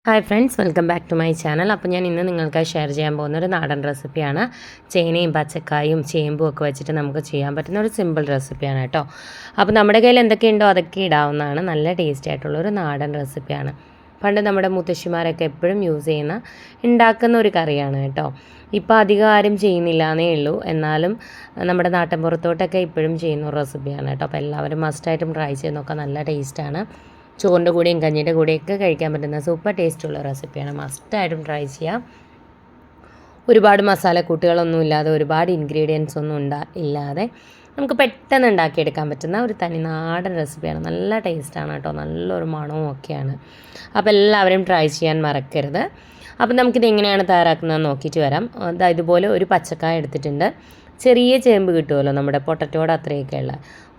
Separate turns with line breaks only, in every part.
Hi friends, welcome back to my channel. അപ്പോൾ ഞാൻ ഇന്ന് നിങ്ങൾക്കായി ഷെയർ ചെയ്യാൻ പോകുന്ന ഒരു നാടൻ റെസിപ്പിയാണ്. ചേനയും പച്ചക്കായും ചേമ്പും ഒക്കെ വെച്ചിട്ട് നമുക്ക് ചെയ്യാൻ പറ്റുന്ന ഒരു സിമ്പിൾ റെസിപ്പിയാണ് കേട്ടോ. അപ്പോൾ നമ്മുടെ കയ്യിൽ എന്തൊക്കെയുണ്ടോ അതൊക്കെ ഇടാവുന്നതാണ്. നല്ല ടേസ്റ്റി ആയിട്ടുള്ളൊരു നാടൻ റെസിപ്പിയാണ്. പണ്ട് നമ്മുടെ മുത്തശ്ശിമാരൊക്കെ എപ്പോഴും യൂസ് ചെയ്യുന്ന ഉണ്ടാക്കുന്ന ഒരു കറിയാണ് കേട്ടോ. ഇപ്പോൾ അധികം ആരും ചെയ്യുന്നില്ല എന്നേ ഉള്ളൂ. എന്നാലും നമ്മുടെ നാട്ടിൻപുറത്തോട്ടൊക്കെ ഇപ്പോഴും ചെയ്യുന്ന ഒരു റെസിപ്പിയാണ് കേട്ടോ. അപ്പോൾ എല്ലാവരും മസ്റ്റായിട്ടും ട്രൈ ചെയ്ത് നോക്കാം. നല്ല ടേസ്റ്റാണ്. ചോറിൻ്റെ കൂടെയും കഞ്ഞിയുടെ കൂടെയൊക്കെ കഴിക്കാൻ പറ്റുന്ന സൂപ്പർ ടേസ്റ്റുള്ള റെസിപ്പിയാണ്. മസ്റ്റായിട്ടും ട്രൈ ചെയ്യാം. ഒരുപാട് മസാലക്കൂട്ടുകളൊന്നും ഇല്ലാതെ, ഒരുപാട് ഇൻഗ്രീഡിയൻസ് ഒന്നും ഇല്ലാതെ നമുക്ക് പെട്ടെന്ന് ഉണ്ടാക്കിയെടുക്കാൻ പറ്റുന്ന ഒരു തനി നാടൻ റെസിപ്പിയാണ്. നല്ല ടേസ്റ്റാണ് കേട്ടോ, നല്ലൊരു മണവും ഒക്കെയാണ്. അപ്പോൾ എല്ലാവരും ട്രൈ ചെയ്യാൻ മറക്കരുത്. അപ്പം നമുക്കിത് എങ്ങനെയാണ് തയ്യാറാക്കുന്നതെന്ന് നോക്കിയിട്ട് വരാം. ഇതുപോലെ ഒരു പച്ചക്കായ എടുത്തിട്ടുണ്ട്. ചെറിയ ചേമ്പ് കിട്ടുമല്ലോ, നമ്മുടെ പൊട്ടറ്റോടെ അത്രയൊക്കെയുള്ള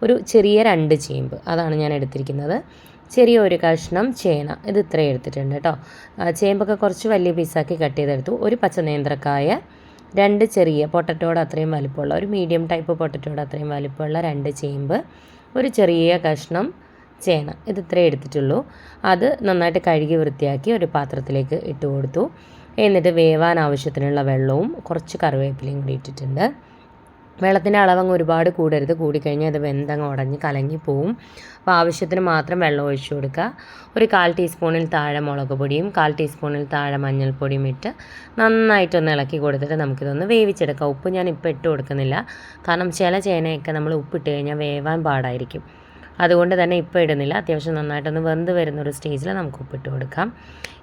ഒരു ചെറിയ 2 ചേമ്പ്, അതാണ് ഞാൻ എടുത്തിരിക്കുന്നത്. ചെറിയ ഒരു കഷ്ണം ചേന, ഇത് ഇത്രയും എടുത്തിട്ടുണ്ട് കേട്ടോ. ചേമ്പൊക്കെ കുറച്ച് വലിയ പീസാക്കി കട്ട് ചെയ്തെടുത്തു. ഒരു പച്ച നേന്ത്രക്കായ, 2 ചെറിയ പൊട്ടറ്റോടെ അത്രയും വലിപ്പമുള്ള ഒരു മീഡിയം ടൈപ്പ് പൊട്ടറ്റോടെ അത്രയും വലിപ്പമുള്ള 2 ചേമ്പ്, ഒരു ചെറിയ കഷ്ണം ചേന, ഇത് ഇത്രയും എടുത്തിട്ടുള്ളൂ. അത് നന്നായിട്ട് കഴുകി വൃത്തിയാക്കി ഒരു പാത്രത്തിലേക്ക് ഇട്ട് കൊടുത്തു. എന്നിട്ട് വേവാൻ ആവശ്യത്തിനുള്ള വെള്ളവും കുറച്ച് കറിവേപ്പിലയും കൂടി ഇട്ടിട്ടുണ്ട്. വെള്ളത്തിൻ്റെ അളവങ്ങ് ഒരുപാട് കൂടരുത്, കൂടിക്കഴിഞ്ഞാൽ അത് വെന്തങ്ങ് ഉടഞ്ഞ് കലങ്ങി പോവും. അപ്പോൾ ആവശ്യത്തിന് മാത്രം വെള്ളം ഒഴിച്ചു കൊടുക്കുക. ഒരു 1/4 ടീസ്പൂണിൽ താഴെ മുളക് പൊടിയും 1/4 ടീസ്പൂണിൽ താഴെ മഞ്ഞൾപ്പൊടിയും ഇട്ട് നന്നായിട്ടൊന്ന് ഇളക്കി കൊടുത്തിട്ട് നമുക്കിതൊന്ന് വേവിച്ചെടുക്കാം. ഉപ്പ് ഞാൻ ഇപ്പോൾ ഇട്ട് കൊടുക്കുന്നില്ല, കാരണം ചില ചേനയൊക്കെ നമ്മൾ ഉപ്പിട്ട് കഴിഞ്ഞാൽ വേവാൻ പാടായിരിക്കും. അതുകൊണ്ട് തന്നെ ഇപ്പോൾ ഇടുന്നില്ല. അത്യാവശ്യം നന്നായിട്ടൊന്ന് വെന്ത് വരുന്നൊരു സ്റ്റേജിൽ നമുക്ക് ഉപ്പിട്ട് കൊടുക്കാം.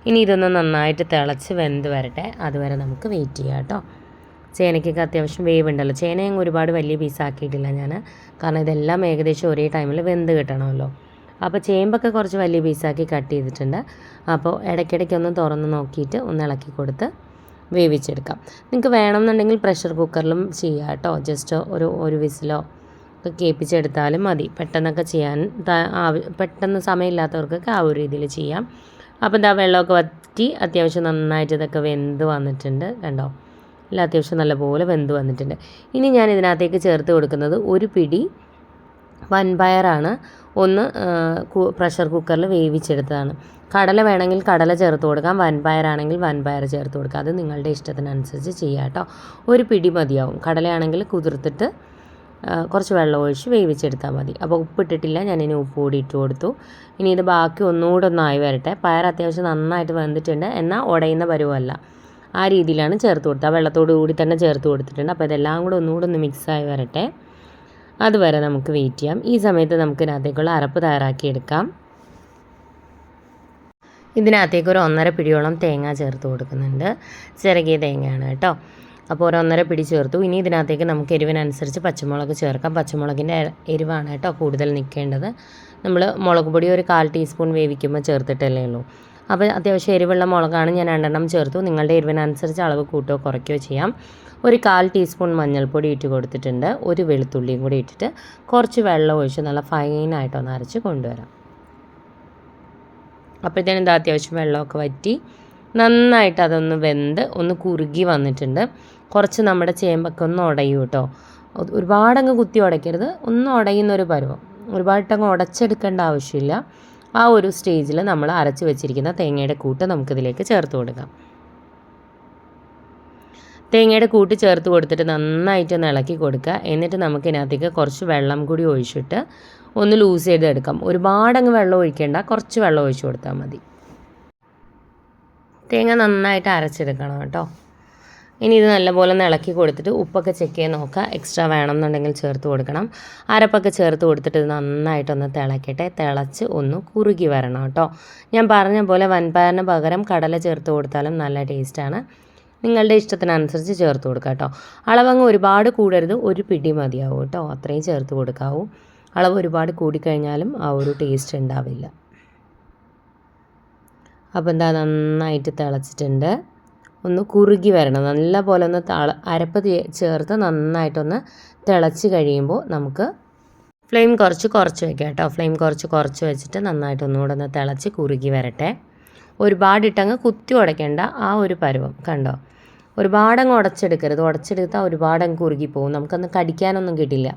ഇനി ഇതൊന്ന് നന്നായിട്ട് തിളച്ച് വെന്ത് വരട്ടെ, അതുവരെ നമുക്ക് വെയിറ്റ് ചെയ്യാം കേട്ടോ. ചേനയ്ക്കൊക്കെ അത്യാവശ്യം വേവുണ്ടല്ലോ. ചേനയും ഒരുപാട് വലിയ പീസാക്കിയിട്ടില്ല ഞാൻ, കാരണം ഇതെല്ലാം ഏകദേശം ഒരേ ടൈമിൽ വെന്ത് കിട്ടണമല്ലോ. അപ്പോൾ ചേമ്പൊക്കെ കുറച്ച് വലിയ പീസാക്കി കട്ട് ചെയ്തിട്ടുണ്ട്. അപ്പോൾ ഇടയ്ക്കിടയ്ക്കൊന്ന് തുറന്ന് നോക്കിയിട്ട് ഒന്ന് ഇളക്കി കൊടുത്ത് വേവിച്ചെടുക്കാം. നിങ്ങൾക്ക് വേണമെന്നുണ്ടെങ്കിൽ പ്രഷർ കുക്കറിലും ചെയ്യാം കേട്ടോ. ജസ്റ്റ് ഒരു വിസിലോ ഒക്കെ കേൾപ്പിച്ചെടുത്താലും മതി. പെട്ടെന്നൊക്കെ ചെയ്യാൻ പെട്ടെന്ന് സമയമില്ലാത്തവർക്കൊക്കെ ആ ഒരു രീതിയിൽ ചെയ്യാം. അപ്പോൾ ഇതാ വെള്ളമൊക്കെ വറ്റി അത്യാവശ്യം നന്നായിട്ട് ഇതൊക്കെ വെന്ത് വന്നിട്ടുണ്ട് കണ്ടോ. എല്ലാം അത്യാവശ്യം നല്ലപോലെ വെന്ത് വന്നിട്ടുണ്ട്. ഇനി ഞാൻ ഇതിനകത്തേക്ക് ചേർത്ത് കൊടുക്കുന്നത് ഒരു പിടി വൻപയറാണ്. ഒന്ന് പ്രഷർ കുക്കറിൽ വേവിച്ചെടുത്തതാണ്. കടല വേണമെങ്കിൽ കടല ചേർത്ത് കൊടുക്കാം, വൻപയറാണെങ്കിൽ വൻപയർ ചേർത്ത് കൊടുക്കാം. അത് നിങ്ങളുടെ ഇഷ്ടത്തിനനുസരിച്ച് ചെയ്യാം കേട്ടോ. ഒരു പിടി മതിയാവും. കടലയാണെങ്കിൽ കുതിർത്തിട്ട് കുറച്ച് വെള്ളം ഒഴിച്ച് വേവിച്ചെടുത്താൽ മതി. അപ്പോൾ ഉപ്പിട്ടിട്ടില്ല, ഞാനിനി ഉപ്പ് കൂടി ഇട്ട് കൊടുത്തു. ഇനി ഇത് ബാക്കി ഒന്നുകൂടെ ഒന്നായി വരട്ടെ. പയർ അത്യാവശ്യം നന്നായിട്ട് വെന്തിട്ടുണ്ട്, എന്നാൽ ഉടയുന്ന പരുവമല്ല. ആ രീതിയിലാണ് ചേർത്ത് കൊടുത്തത്. ആ വെള്ളത്തോട് കൂടി തന്നെ ചേർത്ത് കൊടുത്തിട്ടുണ്ട്. അപ്പോൾ ഇതെല്ലാം കൂടെ ഒന്നുകൂടെ ഒന്ന് മിക്സായി വരട്ടെ, അതുവരെ നമുക്ക് വെയിറ്റ് ചെയ്യാം. ഈ സമയത്ത് നമുക്ക് ഇതിനകത്തേക്കുള്ള അരപ്പ് തയ്യാറാക്കിയെടുക്കാം. ഇതിനകത്തേക്ക് ഒരു 1.5 പിടിയോളം തേങ്ങ ചേർത്ത് കൊടുക്കുന്നുണ്ട്. ചിരകിയ തേങ്ങയാണ് കേട്ടോ. അപ്പോൾ ഒരു 1.5 പിടി ചേർത്തു. ഇനി ഇതിനകത്തേക്ക് നമുക്ക് എരിവിനനുസരിച്ച് പച്ചമുളക് ചേർക്കാം. പച്ചമുളകിൻ്റെ എരിവാണ് കേട്ടോ കൂടുതൽ നിൽക്കേണ്ടത്. നമ്മൾ മുളക് പൊടി ഒരു 1/4 ടീസ്പൂൺ വേവിക്കുമ്പോൾ ചേർത്തിട്ടല്ലേ ഉള്ളൂ. അപ്പോൾ അത്യാവശ്യം എരിവുള്ള മുളകാണ്, ഞാൻ 2 ചേർത്തു. നിങ്ങളുടെ എരിവിനനുസരിച്ച് അളവ് കൂട്ടുകയോ കുറയ്ക്കുകയോ ചെയ്യാം. ഒരു 1/4 ടീസ്പൂൺ മഞ്ഞൾപ്പൊടി ഇട്ട് കൊടുത്തിട്ടുണ്ട്. ഒരു വെളുത്തുള്ളിയും കൂടി ഇട്ടിട്ട് കുറച്ച് വെള്ളം ഒഴിച്ച് നല്ല ഫൈനായിട്ടൊന്ന് അരച്ച് കൊണ്ടുവരാം. അപ്പോഴത്തേനും ഇത് അത്യാവശ്യം വെള്ളമൊക്കെ വറ്റി നന്നായിട്ട് അതൊന്ന് വെന്ത് ഒന്ന് കുറുകി വന്നിട്ടുണ്ട്. കുറച്ച് നമ്മുടെ ചേമ്പൊക്കെ ഒന്ന് ഉടയും കേട്ടോ. ഒരുപാടങ്ങ് കുത്തി ഉടയ്ക്കരുത്, ഒന്ന് ഉടയുന്നൊരു പരുവം. ഒരുപാടങ്ങ് ഉടച്ചെടുക്കേണ്ട ആവശ്യമില്ല. ആ ഒരു സ്റ്റേജിൽ നമ്മൾ അരച്ച് വെച്ചിരിക്കുന്ന തേങ്ങയുടെ കൂട്ട് നമുക്കിതിലേക്ക് ചേർത്ത് കൊടുക്കാം. തേങ്ങയുടെ കൂട്ട് ചേർത്ത് കൊടുത്തിട്ട് നന്നായിട്ടൊന്ന് ഇളക്കി കൊടുക്കുക. എന്നിട്ട് നമുക്കിതിനകത്തേക്ക് കുറച്ച് വെള്ളം കൂടി ഒഴിച്ചിട്ട് ഒന്ന് ലൂസ് ചെയ്തെടുക്കാം. ഒരുപാടങ്ങ് വെള്ളം ഒഴിക്കേണ്ട, കുറച്ച് വെള്ളം ഒഴിച്ച് കൊടുത്താൽ മതി. തേങ്ങ നന്നായിട്ട് അരച്ചെടുക്കണം കേട്ടോ. ഇനി ഇത് നല്ലപോലെ ഒന്ന് ഇളക്കി കൊടുത്തിട്ട് ഉപ്പൊക്കെ ചെക്ക് ചെയ്ത് നോക്കുക. എക്സ്ട്രാ വേണമെന്നുണ്ടെങ്കിൽ ചേർത്ത് കൊടുക്കണം. അരപ്പൊക്കെ ചേർത്ത് കൊടുത്തിട്ട് ഇത് നന്നായിട്ടൊന്ന് തിളക്കട്ടെ. തിളച്ച് ഒന്ന് കുറുകി വരണം കേട്ടോ. ഞാൻ പറഞ്ഞ പോലെ വൻപയറിന് പകരം കടല ചേർത്ത് കൊടുത്താലും നല്ല ടേസ്റ്റാണ്. നിങ്ങളുടെ ഇഷ്ടത്തിനനുസരിച്ച് ചേർത്ത് കൊടുക്കുക കേട്ടോ. അളവങ്ങ് ഒരുപാട് കൂടരുത്, ഒരു പിടി മതിയാവും കേട്ടോ. അത്രയും ചേർത്ത് കൊടുക്കാവൂ. അളവ് ഒരുപാട് കൂടിക്കഴിഞ്ഞാലും ആ ഒരു ടേസ്റ്റ് ഉണ്ടാവില്ല. അപ്പോൾ എന്താ നന്നായിട്ട് തിളച്ചിട്ടുണ്ട്. ഒന്ന് കുറുകി വരണം. നല്ല പോലെ ഒന്ന് അരപ്പ് ചേർത്ത് നന്നായിട്ടൊന്ന് തിളച്ച് കഴിയുമ്പോൾ നമുക്ക് ഫ്ലെയിം കുറച്ച് വയ്ക്കാം കേട്ടോ. ഫ്ലെയിം കുറച്ച് വെച്ചിട്ട് നന്നായിട്ട് ഒന്നുകൂടെ ഒന്ന് തിളച്ച് കുറുകി വരട്ടെ. ഒരുപാടിട്ടങ്ങ് കുത്തി ഉടയ്ക്കേണ്ട, ആ ഒരു പരുവം കണ്ടോ. ഒരുപാടങ്ങ് ഉടച്ചെടുക്കരുത്. ഉടച്ചെടുത്താൽ ഒരുപാടങ്ങ് കുറുകി പോകും, നമുക്കൊന്ന് കടിക്കാനൊന്നും കിട്ടില്ല.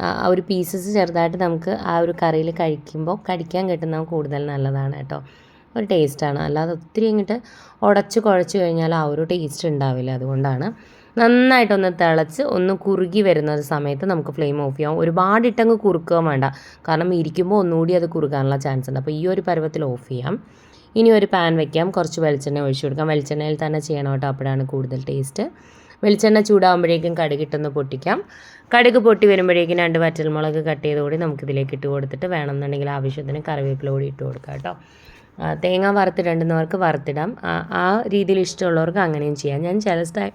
ആ ഒരു പീസസ് ചെറുതായിട്ട് നമുക്ക് ആ ഒരു കറിയിൽ കഴിക്കുമ്പോൾ കടിക്കാൻ കിട്ടുന്നത് കൂടുതൽ നല്ലതാണ് കേട്ടോ. ഒരു ടേസ്റ്റാണ്. അല്ലാതെ ഒത്തിരി അങ്ങോട്ട് ഉടച്ച് കുഴച്ച് കഴിഞ്ഞാൽ ആ ഒരു ടേസ്റ്റ് ഉണ്ടാവില്ല. അതുകൊണ്ടാണ് നന്നായിട്ടൊന്ന് തിളച്ച് ഒന്ന് കുറുകി വരുന്ന സമയത്ത് നമുക്ക് ഫ്ലെയിം ഓഫ് ചെയ്യാം. ഒരുപാട് ഇട്ടങ്ങ് കുറുക്കുകയും വേണ്ട, കാരണം ഇരിക്കുമ്പോൾ ഒന്നുകൂടി അത് കുറുകാനുള്ള ചാൻസ് ഉണ്ട്. അപ്പോൾ ഈ ഒരു പരുവത്തിൽ ഓഫ് ചെയ്യാം. ഇനി ഒരു പാൻ വയ്ക്കാം, കുറച്ച് വെളിച്ചെണ്ണ ഒഴിച്ചു കൊടുക്കാം. വെളിച്ചെണ്ണയിൽ തന്നെ ചെയ്യണം കേട്ടോ, അപ്പോഴാണ് കൂടുതൽ ടേസ്റ്റ്. വെളിച്ചെണ്ണ ചൂടാകുമ്പോഴേക്കും കടുകിട്ടൊന്ന് പൊട്ടിക്കാം. കടുക് പൊട്ടി വരുമ്പോഴേക്കും 2 വറ്റൽമുളക് കട്ട് ചെയ്തുകൂടി നമുക്കിതിലേക്ക് ഇട്ട് കൊടുത്തിട്ട് വേണമെന്നുണ്ടെങ്കിൽ ആവശ്യത്തിന് കറിവേപ്പില കൂടി ഇട്ട് കൊടുക്കാം കേട്ടോ. തേങ്ങ വറുത്തിടേണ്ടുന്നവർക്ക് വറുത്തിടാം, ആ രീതിയിൽ ഇഷ്ടമുള്ളവർക്ക് അങ്ങനെയും ചെയ്യാം. ഞാൻ ചില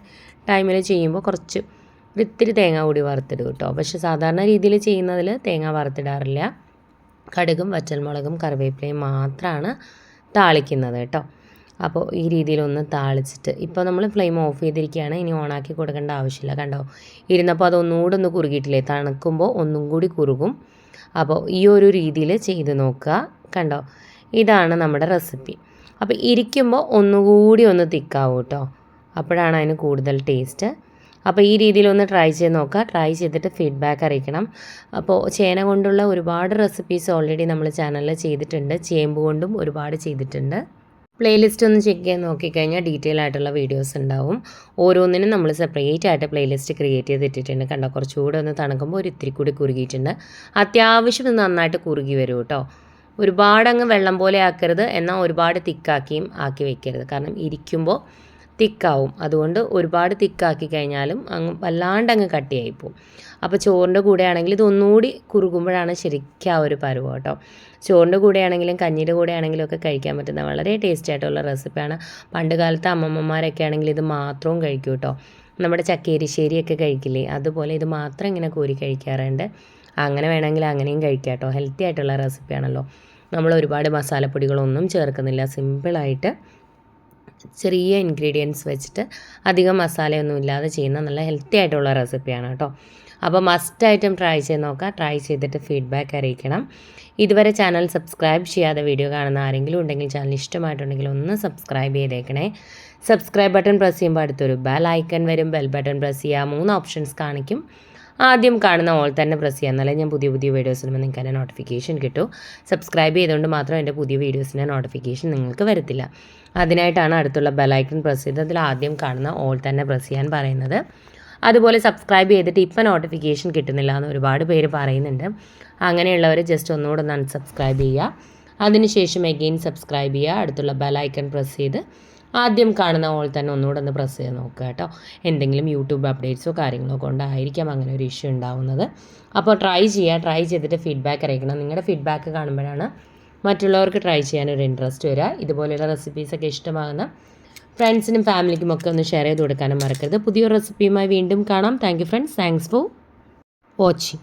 ടൈമിൽ ചെയ്യുമ്പോൾ കുറച്ച് ഇത്തിരി തേങ്ങ കൂടി വറുത്തിടും കേട്ടോ. പക്ഷേ സാധാരണ രീതിയിൽ ചെയ്യുന്നതിൽ തേങ്ങ വറുത്തിടാറില്ല. കടുകും വറ്റൽമുളകും കറിവേപ്പിലയും മാത്രമാണ് താളിക്കുന്നത് കേട്ടോ. അപ്പോൾ ഈ രീതിയിലൊന്ന് താളിച്ചിട്ട് ഇപ്പോൾ നമ്മൾ ഫ്ലെയിം ഓഫ് ചെയ്തിരിക്കുകയാണ്. ഇനി ഓണാക്കി കൊടുക്കേണ്ട ആവശ്യമില്ല. കണ്ടോ, ഇരുന്നപ്പോൾ അതൊന്നുകൂടെ ഒന്ന് കുറുകിയിട്ടില്ലേ, തണുക്കുമ്പോൾ ഒന്നും കൂടി കുറുകും. അപ്പോൾ ഈ ഒരു രീതിയിൽ ചെയ്ത് നോക്കുക. കണ്ടോ, ഇതാണ് നമ്മുടെ റെസിപ്പി. അപ്പോൾ ഇരിക്കുമ്പോൾ ഒന്നുകൂടി ഒന്ന് തിക്കാവും കേട്ടോ, അപ്പോഴാണ് അതിന് കൂടുതൽ ടേസ്റ്റ്. അപ്പോൾ ഈ രീതിയിലൊന്ന് ട്രൈ ചെയ്ത് നോക്കുക. ട്രൈ ചെയ്തിട്ട് ഫീഡ്ബാക്ക് അറിയിക്കണം. അപ്പോൾ ചേന കൊണ്ടുള്ള ഒരുപാട് റെസിപ്പീസ് ഓൾറെഡി നമ്മൾ ചാനലിൽ ചെയ്തിട്ടുണ്ട്. ചേമ്പ് കൊണ്ടും ഒരുപാട് ചെയ്തിട്ടുണ്ട്. പ്ലേലിസ്റ്റ് ഒന്ന് ചെക്ക് ചെയ്ത് നോക്കിക്കഴിഞ്ഞാൽ ഡീറ്റെയിൽ ആയിട്ടുള്ള വീഡിയോസ് ഉണ്ടാവും. ഓരോന്നിനും നമ്മൾ സെപ്പറേറ്റ് ആയിട്ട് പ്ലേലിസ്റ്റ് ക്രിയേറ്റ് ചെയ്തിട്ടിട്ടുണ്ട്. കണ്ടോ, കുറച്ചുകൂടെ ഒന്ന് തണുക്കുമ്പോൾ ഒരു ഇത്തിരി കൂടി കുറുകിയിട്ടുണ്ട്. അത്യാവശ്യം നന്നായിട്ട് കുറുകി വരും കേട്ടോ. ഒരുപാടങ്ങ് വെള്ളം പോലെ ആക്കരുത്, എന്നാൽ ഒരുപാട് തിക്കാക്കിയും ആക്കി വെക്കരുത്, കാരണം ഇരിക്കുമ്പോൾ തിക്കാവും. അതുകൊണ്ട് ഒരുപാട് തിക്കാക്കി കഴിഞ്ഞാലും വല്ലാണ്ട് അങ്ങ് കട്ടിയായി പോവും. അപ്പോൾ ചോറിൻ്റെ കൂടെ ആണെങ്കിൽ ഇതൊന്നുകൂടി കുറുകുമ്പോഴാണ് ശരിക്കും ആ ഒരു പരുവം കേട്ടോ. ചോറിൻ്റെ കൂടെ ആണെങ്കിലും കഞ്ഞിയുടെ കൂടെ ആണെങ്കിലും ഒക്കെ കഴിക്കാൻ പറ്റുന്ന വളരെ ടേസ്റ്റി ആയിട്ടുള്ള റെസിപ്പിയാണ്. പണ്ട് കാലത്ത് അമ്മമ്മമാരൊക്കെ ആണെങ്കിൽ ഇത് മാത്രവും കഴിക്കും കേട്ടോ. നമ്മുടെ ചക്കേരിശ്ശേരിയൊക്കെ കഴിക്കില്ലേ, അതുപോലെ ഇത് മാത്രം ഇങ്ങനെ കോരി കഴിക്കാറുണ്ട്. അങ്ങനെ വേണമെങ്കിൽ അങ്ങനെയും കഴിക്കാം കേട്ടോ. ഹെൽത്തി ആയിട്ടുള്ള റെസിപ്പിയാണല്ലോ. നമ്മൾ ഒരുപാട് മസാലപ്പൊടികളൊന്നും ചേർക്കുന്നില്ല. സിമ്പിളായിട്ട് ചെറിയ ഇൻഗ്രീഡിയൻസ് വെച്ചിട്ട് അധികം മസാലയൊന്നും ഇല്ലാതെ ചെയ്യുന്ന നല്ല ഹെൽത്തി ആയിട്ടുള്ള റെസിപ്പിയാണ് കേട്ടോ. അപ്പോൾ മസ്റ്റായിട്ടും ട്രൈ ചെയ്ത് നോക്കുക. ട്രൈ ചെയ്തിട്ട് ഫീഡ്ബാക്ക് അറിയിക്കണം. ഇതുവരെ ചാനൽ സബ്സ്ക്രൈബ് ചെയ്യാതെ വീഡിയോ കാണുന്ന ആരെങ്കിലും ഉണ്ടെങ്കിൽ ചാനൽ ഇഷ്ടമായിട്ടുണ്ടെങ്കിൽ ഒന്ന് സബ്സ്ക്രൈബ് ചെയ്തേക്കണേ. സബ്സ്ക്രൈബ് ബട്ടൺ പ്രസ് ചെയ്യുമ്പോൾ അടുത്തൊരു ബെൽ ഐക്കൺ വരും. ബെൽ ബട്ടൺ പ്രസ് ചെയ്യുക, 3 ഓപ്ഷൻസ് കാണിക്കും. ആദ്യം കാണുന്ന ഓൾ തന്നെ പ്രസ് ചെയ്യുക, എന്നാലേ ഞാൻ പുതിയ വീഡിയോസ് ഇടുമ്പോൾ നിങ്ങൾക്ക് അതിൻ്റെ നോട്ടിഫിക്കേഷൻ കിട്ടും. സബ്സ്ക്രൈബ് ചെയ്തുകൊണ്ട് മാത്രം എൻ്റെ പുതിയ വീഡിയോസിൻ്റെ നോട്ടിഫിക്കേഷൻ നിങ്ങൾക്ക് വരത്തില്ല. അതിനായിട്ടാണ് അടുത്തുള്ള ബെലൈക്കൺ പ്രസ് ചെയ്ത് അതിൽ ആദ്യം കാണുന്ന ഓൾ തന്നെ പ്രസ് ചെയ്യാൻ പറയുന്നത്. അതുപോലെ സബ്സ്ക്രൈബ് ചെയ്തിട്ട് ഇപ്പം നോട്ടിഫിക്കേഷൻ കിട്ടുന്നില്ല എന്ന് ഒരുപാട് പേര് പറയുന്നുണ്ട്. അങ്ങനെയുള്ളവർ ജസ്റ്റ് ഒന്നുകൂടെ ഒന്ന് അൺസബ്സ്ക്രൈബ് ചെയ്യുക. അതിനുശേഷം എഗെയിൻ സബ്സ്ക്രൈബ് ചെയ്യുക. അടുത്തുള്ള ബെലൈക്കൺ പ്രസ് ചെയ്ത് ആദ്യം കാണുന്ന ഓൾ തന്നെ ഒന്നുകൂടെ ഒന്ന് പ്രസ് ചെയ്ത് നോക്കുക കേട്ടോ. എന്തെങ്കിലും യൂട്യൂബ് അപ്ഡേറ്റ്സോ കാര്യങ്ങളോ കൊണ്ടായിരിക്കാം അങ്ങനെ ഒരു ഇഷ്യൂ ഉണ്ടാവുന്നത്. അപ്പോൾ ട്രൈ ചെയ്യുക. ട്രൈ ചെയ്തിട്ട് ഫീഡ്ബാക്ക് അറിയിക്കണം. നിങ്ങളുടെ ഫീഡ്ബാക്ക് കാണുമ്പോഴാണ് മറ്റുള്ളവർക്ക് ട്രൈ ചെയ്യാനൊരു ഇൻട്രസ്റ്റ് വരിക. ഇതുപോലെയുള്ള റെസിപ്പീസൊക്കെ ഇഷ്ടമാകുന്ന ഫ്രണ്ട്സിനും ഫാമിലിക്കും ഒക്കെ ഒന്ന് ഷെയർ ചെയ്ത് കൊടുക്കാനും മറക്കരുത്. പുതിയൊരു റെസിപ്പിയുമായി വീണ്ടും കാണാം. Thank you friends. Thanks for watching.